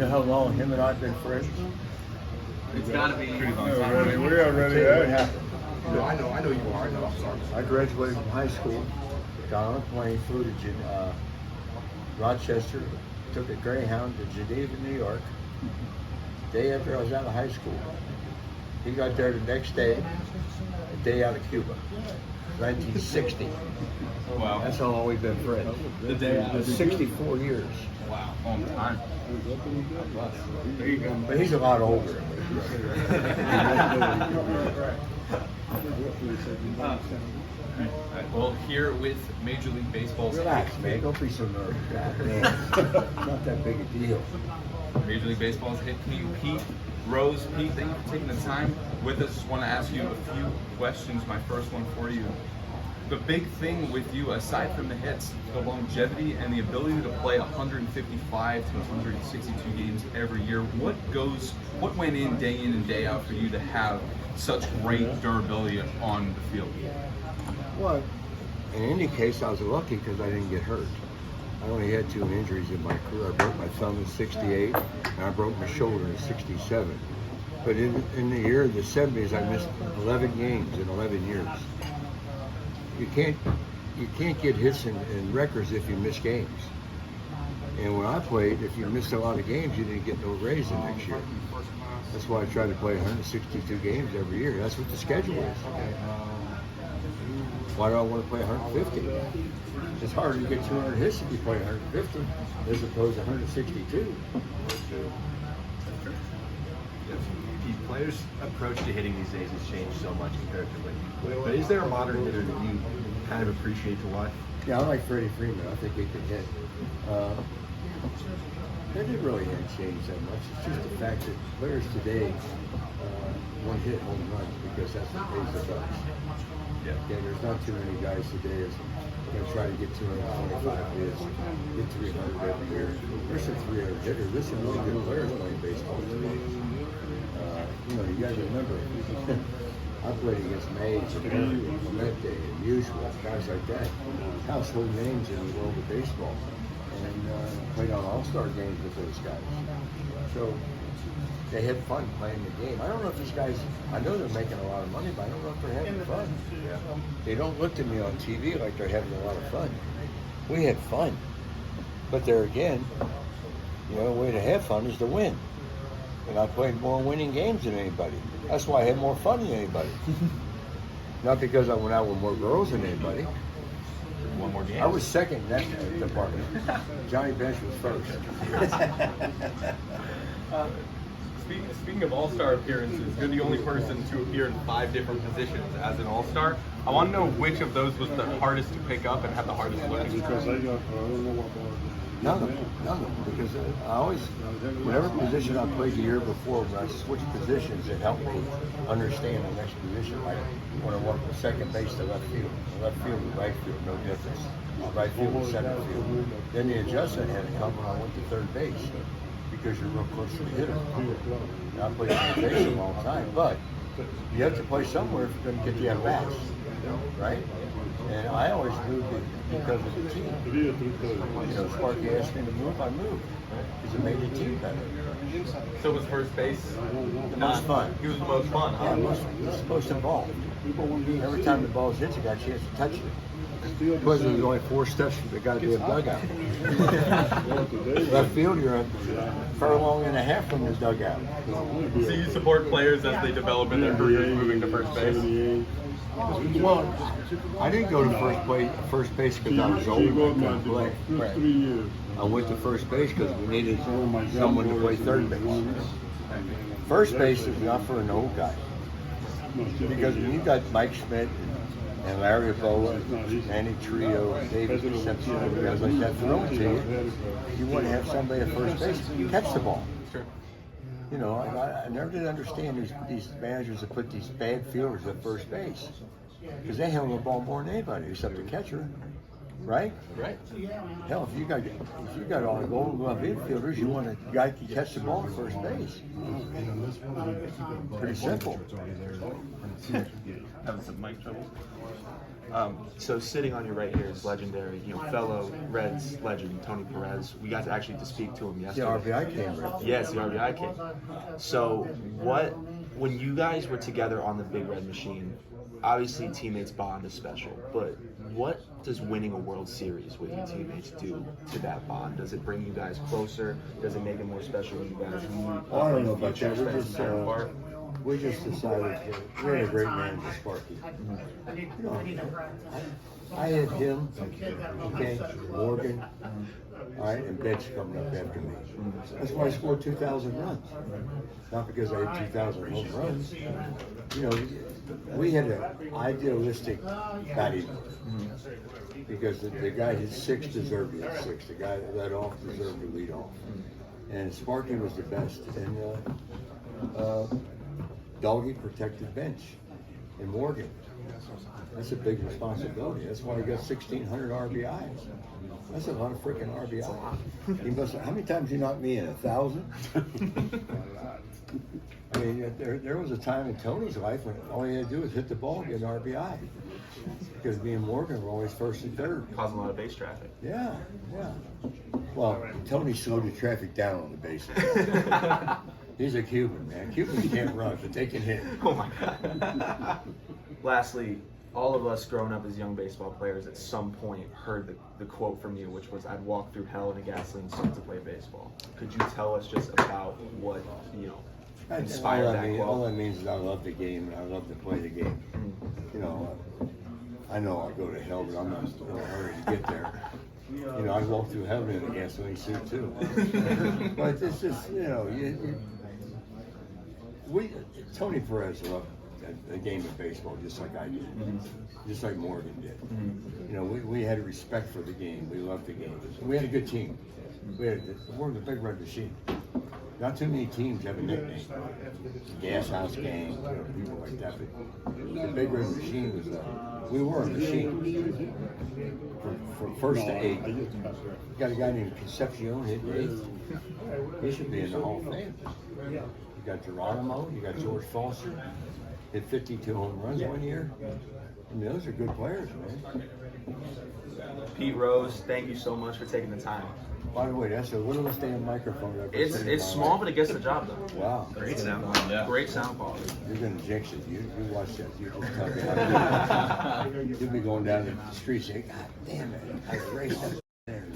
know how long him and I have been friends? It's got to be pretty long We're time. already what happened. No, I know you are. No, I'm sorry. I graduated from high school, got on a plane, flew to Rochester, took a Greyhound to Geneva, New York. Day after I was out of high school. He got there the next day, a day out of Cuba. 1960. Wow. That's how long we've been friends. The day out. 64 years. Wow. Long time. There you go. But he's a lot older. Well, here with Major League Baseball's Relax, man. Don't be so nervous. Man. Not that big a deal. Major League Baseball's hit king Pete Rose. Pete, thank you for taking the time with us. Just want to ask you a few questions. My first one for you. The big thing with you, aside from the hits, the longevity and the ability to play 155 to 162 games every year. What went in and day out for you to have such great durability on the field? Well, in any case, I was lucky because I didn't get hurt. I only had 2 injuries in my career. I broke my thumb in '68, and I broke my shoulder in '67. But in the year of the '70s, I missed 11 games in 11 years. You can't get hits and records if you miss games. And when I played, if you missed a lot of games, you didn't get no raise the next year. That's why I try to play 162 games every year. That's what the schedule is. Why do I want to play 150? It's harder to get 200 hits if you play 150 as opposed to 162. The players' approach to hitting these days has changed so much compared to when you played. But is there a modern hitter that you kind of appreciate to watch? Yeah, I like Freddie Freeman. I think he can hit. That didn't really change that much. It's just the fact that players today want to hit home runs because that's what pays the bucks. Yeah. Okay, there's not too many guys today that's going to try to get 225 hits, get 300 every year. There's some 300 hitters. There's some really good players playing baseball today. You got to remember, I played against Mays and Clemente and Usual, guys like that, household names in the world of baseball, and played on all-star games with those guys. So they had fun playing the game. I don't know if these guys, I know they're making a lot of money, but I don't know if they're having fun. They don't look to me on TV like they're having a lot of fun. We had fun. But there again, the way to have fun is to win. And I played more winning games than anybody. That's why I had more fun than anybody. Not because I went out with more girls than anybody. One more game. I was second in that department. Johnny Bench was first. Speaking of all-star appearances, you're the only person to appear in 5 different positions as an all-star. I want to know which of those was the hardest to pick up and have the hardest look. None of them. Because I always, whatever position I played the year before, when I switched positions, it helped me understand the next position. Like when I went from second base to left field. Left field to right field, no difference. Right field to center field. Then the adjustment had to come when I went to third base, because you're real close to the hitter. I played third base a long time, but you have to play somewhere if you're going to get the at-bats, right? And I always moved it because of the team. Sparky asked me to move, I moved. Because it made the team better. So was first base The most fun. He was the most fun, huh? Yeah, it's most involved. Every time the ball's hit, you got a chance to touch it. Because there's only 4 steps from the goddamn dugout. Left field, you're a furlong and a half from the dugout. So you support players as they develop in their careers moving to first base? Well, I didn't go to first base because I was old and I couldn't play. I went to first base because we needed someone to play third base. First base is not for an old guy. Because when you got Mike Schmidt and Larry Boa, Manny Trio, and David Concepcion, and guys like that thrown to you, you want to have somebody at first base catch the ball. I never did understand these managers that put these bad fielders at first base, because they handle the ball more than anybody except the catcher. right? Right. Hell, if you got all the Golden Glove infielders, you want a guy who can catch the ball at first base. Pretty simple. Having some mic trouble. So sitting on your right here is legendary, fellow Reds legend Tony Perez. We got to actually to speak to him The yesterday. RBI came, right? Yes, the RBI came. So when you guys were together on the Big Red Machine, obviously teammates bond is special, but what does winning a World Series with your teammates do to that bond? Does it bring you guys closer? Does it make it more special when you guys meet? Well, I don't know about that. Apart? We just decided we had a great manager, Sparky. You know, I had him, okay, Morgan, all right, and Betts coming up after me. That's why I scored 2,000 runs. Not because I had 2,000 home runs. You know, we had an idealistic batting because the guy hit 6 deserved to hit 6. The guy that led off deserved to lead off. And Sparky was the best. And Doggy protected bench and Morgan. That's a big responsibility. That's why he got 1,600 RBIs. That's a lot of freaking RBIs. He must. How many times he knocked me in? 1,000? I mean, there was a time in Tony's life when all he had to do was hit the ball and get an RBI. Because me and Morgan were always first and third. Causing a lot of base traffic. Yeah, yeah. Well, Tony slowed the traffic down on the bases. He's a Cuban, man. Cubans can't run, but they can hit. Oh my God. Lastly, all of us growing up as young baseball players at some point heard the quote from you, which was, "I'd walk through hell in a gasoline suit to play baseball." Could you tell us just about what, inspired that quote? All that means is I love the game and I love to play the game. You know, I know I'll go to hell, but I'm not in a hurry to get there. You know, I'd walk through heaven in a gasoline suit too. But it's just, Tony Perez loved the game of baseball just like I did, just like Morgan did. You know, we had a respect for the game. We loved the game. We had a good team. We're the Big Red Machine. Not too many teams have a nickname. Gas House Gang, people like that. But the Big Red Machine was we were a machine. From first to eighth. You got a guy named Concepcion hitting eighth. He should be in the Hall of Fame. You got Geronimo, you got George Foster, hit 52 home runs one year. I mean, those are good players, man. Pete Rose, thank you so much for taking the time. By the way, that's the littlest damn microphone I've ever seen in my It's small, life. but it gets the job done. Wow. Great sound quality. Yeah. Great sound quality. You're going to jinx it. You watch that. You just tell me how to do it. You'll be going down the street saying, God damn it, I erased that.